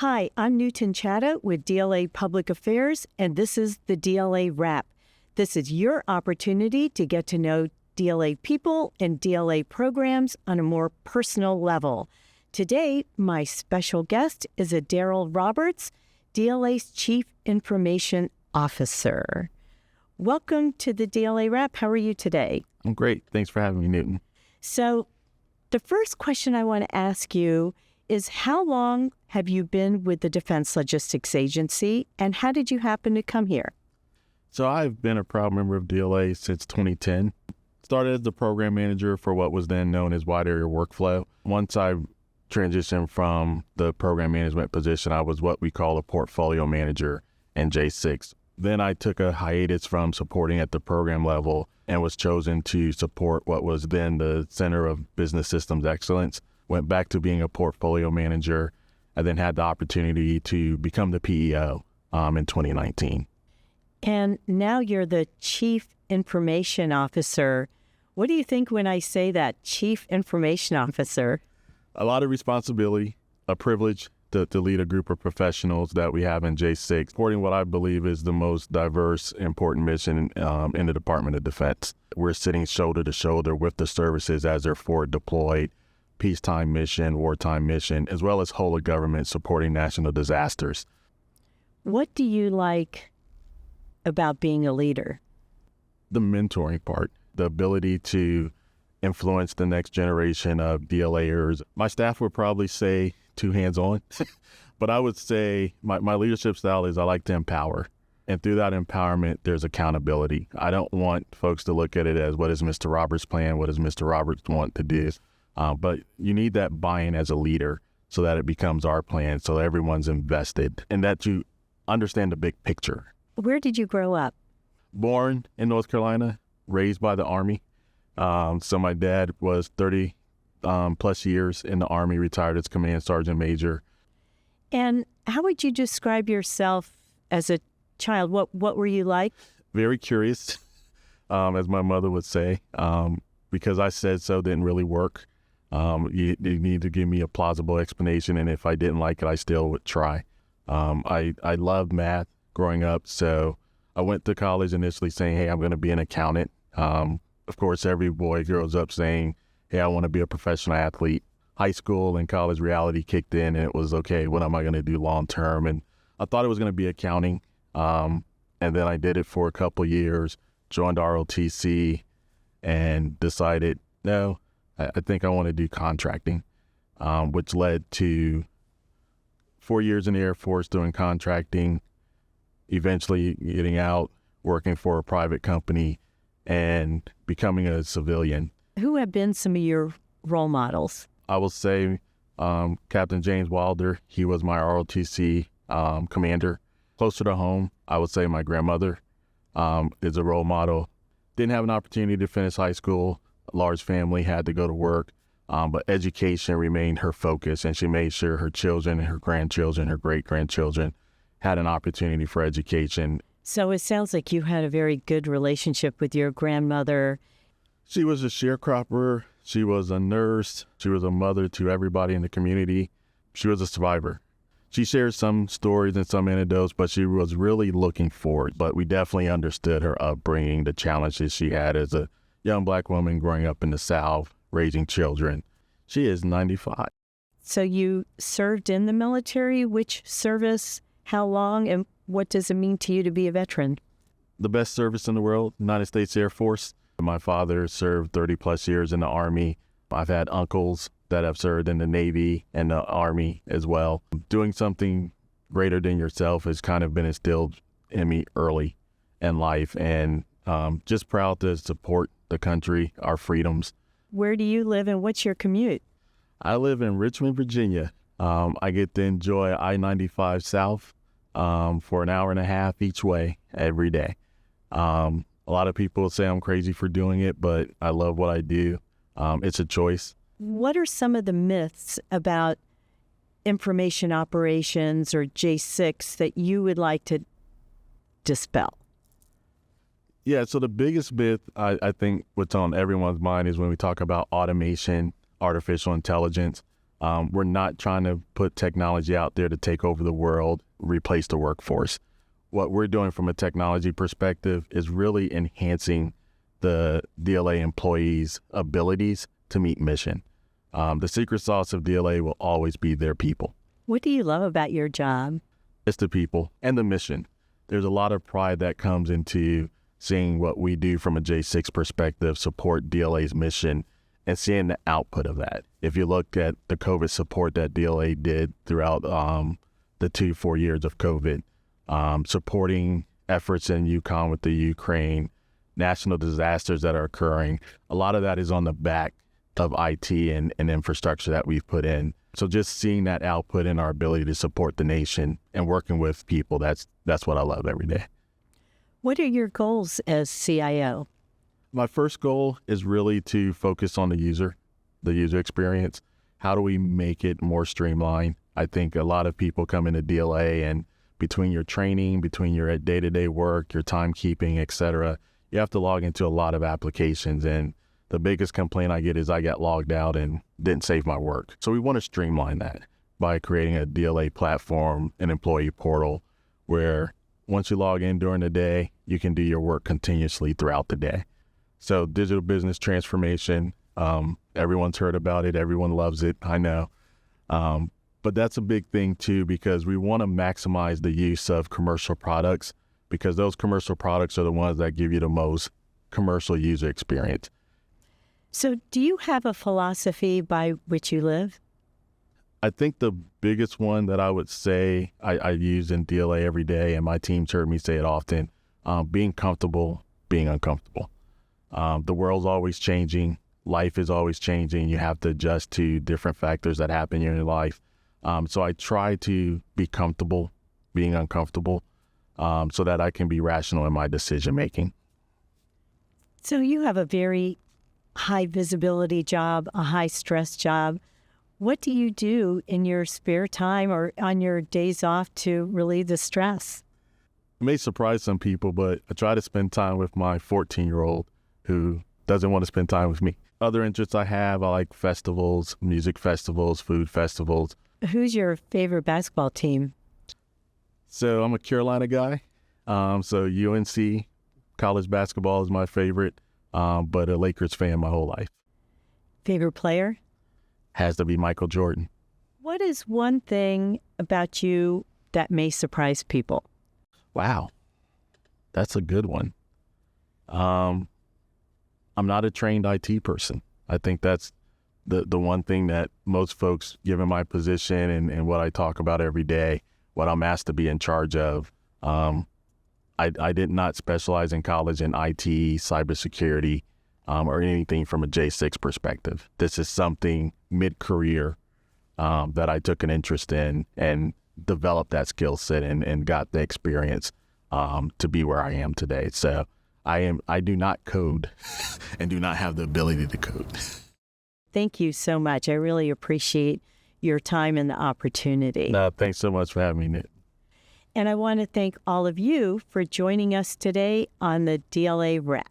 Hi, I'm Newton Chatta with DLA Public Affairs, and this is the DLA Rap. This is your opportunity to get to know DLA people and DLA programs on a more personal level. Today, my special guest is Adarryl Roberts, DLA's Chief Information Officer. Welcome to the DLA Rap. How are you today? I'm great. Thanks for having me, Newton. So, the first question I want to ask you is, how long have you been with the Defense Logistics Agency, and how did you happen to come here? So I've been a proud member of DLA since 2010. Started as the program manager for what was then known as wide area workflow. Once I transitioned from the program management position, I was what we call a portfolio manager in J6. Then I took a hiatus from supporting at the program level and was chosen to support what was then the Center of Business Systems Excellence. Went back to being a portfolio manager, and then had the opportunity to become the PEO in 2019. And now you're the Chief Information Officer. What do you think when I say that, Chief Information Officer? A lot of responsibility, a privilege to lead a group of professionals that we have in J6, supporting what I believe is the most diverse, important mission in the Department of Defense. We're sitting shoulder to shoulder with the services as they're forward deployed, peacetime mission, wartime mission, as well as whole of government supporting national disasters. What do you like about being a leader? The mentoring part, the ability to influence the next generation of DLAers. My staff would probably say too hands-on, but I would say my leadership style is I like to empower. And through that empowerment, there's accountability. I don't want folks to look at it as, what is Mr. Roberts' plan? What does Mr. Roberts want to do? But you need that buy-in as a leader so that it becomes our plan, so everyone's invested, and that you understand the big picture. Where did you grow up? Born in North Carolina, raised by the Army. So my dad was 30 plus years in the Army, retired as Command Sergeant Major. And how would you describe yourself as a child? What were you like? Very curious, as my mother would say, because I said so didn't really work. You need to give me a plausible explanation, and if I didn't like it, I still would try. I loved math growing up, so I went to college initially saying, hey, I'm going to be an accountant. Of course, every boy grows up saying, hey, I want to be a professional athlete. High school and college reality kicked in, and it was, okay, what am I going to do long term? And I thought it was going to be accounting, and then I did it for a couple years, joined ROTC, and decided, no, I think I want to do contracting, which led to 4 years in the Air Force doing contracting, eventually getting out, working for a private company, and becoming a civilian. Who have been some of your role models? I will say Captain James Wilder. He was my ROTC commander. Closer to home, I would say my grandmother is a role model. Didn't have an opportunity to finish high school. A large family, had to go to work, but education remained her focus, and she made sure her children and her grandchildren, her great-grandchildren, had an opportunity for education. So it sounds like you had a very good relationship with your grandmother. She was a sharecropper. She was a nurse. She was a mother to everybody in the community. She was a survivor. She shared some stories and some anecdotes, but she was really looking forward. But we definitely understood her upbringing, the challenges she had as a young Black woman growing up in the South, raising children. She is 95. So you served in the military. Which service, how long, and what does it mean to you to be a veteran? The best service in the world, United States Air Force. My father served 30 plus years in the Army. I've had uncles that have served in the Navy and the Army as well. Doing something greater than yourself has kind of been instilled in me early in life, and just proud to support the country, our freedoms. Where do you live, and what's your commute? I live in Richmond, Virginia. I get to enjoy I-95 South for an hour and a half each way every day. A lot of people say I'm crazy for doing it, but I love what I do. It's a choice. What are some of the myths about information operations or J6 that you would like to dispel? Yeah, so the biggest myth, I think what's on everyone's mind is when we talk about automation, artificial intelligence. We're not trying to put technology out there to take over the world, replace the workforce. What we're doing from a technology perspective is really enhancing the DLA employees' abilities to meet mission. The secret sauce of DLA will always be their people. What do you love about your job? It's the people and the mission. There's a lot of pride that comes into seeing what we do from a J6 perspective, support DLA's mission, and seeing the output of that. If you look at the COVID support that DLA did throughout the 4 years of COVID, supporting efforts in Yukon with the Ukraine, national disasters that are occurring, a lot of that is on the back of IT and infrastructure that we've put in. So just seeing that output and our ability to support the nation and working with people, that's what I love every day. What are your goals as CIO? My first goal is really to focus on the user experience. How do we make it more streamlined? I think a lot of people come into DLA, and between your training, between your day-to-day work, your timekeeping, et cetera, you have to log into a lot of applications. And the biggest complaint I get is I got logged out and didn't save my work. So we want to streamline that by creating a DLA platform, an employee portal, where once you log in during the day, you can do your work continuously throughout the day. So digital business transformation, everyone's heard about it. Everyone loves it, I know. But that's a big thing too, because we want to maximize the use of commercial products, because those commercial products are the ones that give you the most commercial user experience. So do you have a philosophy by which you live? I think the biggest one that I would say I use in DLA every day, and my team's heard me say it often, being comfortable, being uncomfortable. The world's always changing. Life is always changing. You have to adjust to different factors that happen in your life. So I try to be comfortable being uncomfortable, so that I can be rational in my decision making. So you have a very high visibility job, a high stress job. What do you do in your spare time or on your days off to relieve the stress? It may surprise some people, but I try to spend time with my 14-year-old who doesn't want to spend time with me. Other interests I have, I like festivals, music festivals, food festivals. Who's your favorite basketball team? So I'm a Carolina guy. So UNC, college basketball is my favorite, but a Lakers fan my whole life. Favorite player? Has to be Michael Jordan. What is one thing about you that may surprise people? Wow, that's a good one. I'm not a trained IT person. I think that's the one thing that most folks, given my position and what I talk about every day, what I'm asked to be in charge of, I did not specialize in college in IT, cybersecurity, or anything from a J6 perspective. This is something mid-career that I took an interest in and developed that skill set and got the experience to be where I am today. So I do not code and do not have the ability to code. Thank you so much. I really appreciate your time and the opportunity. No, thanks so much for having me, Nick. And I want to thank all of you for joining us today on the DLA Rap.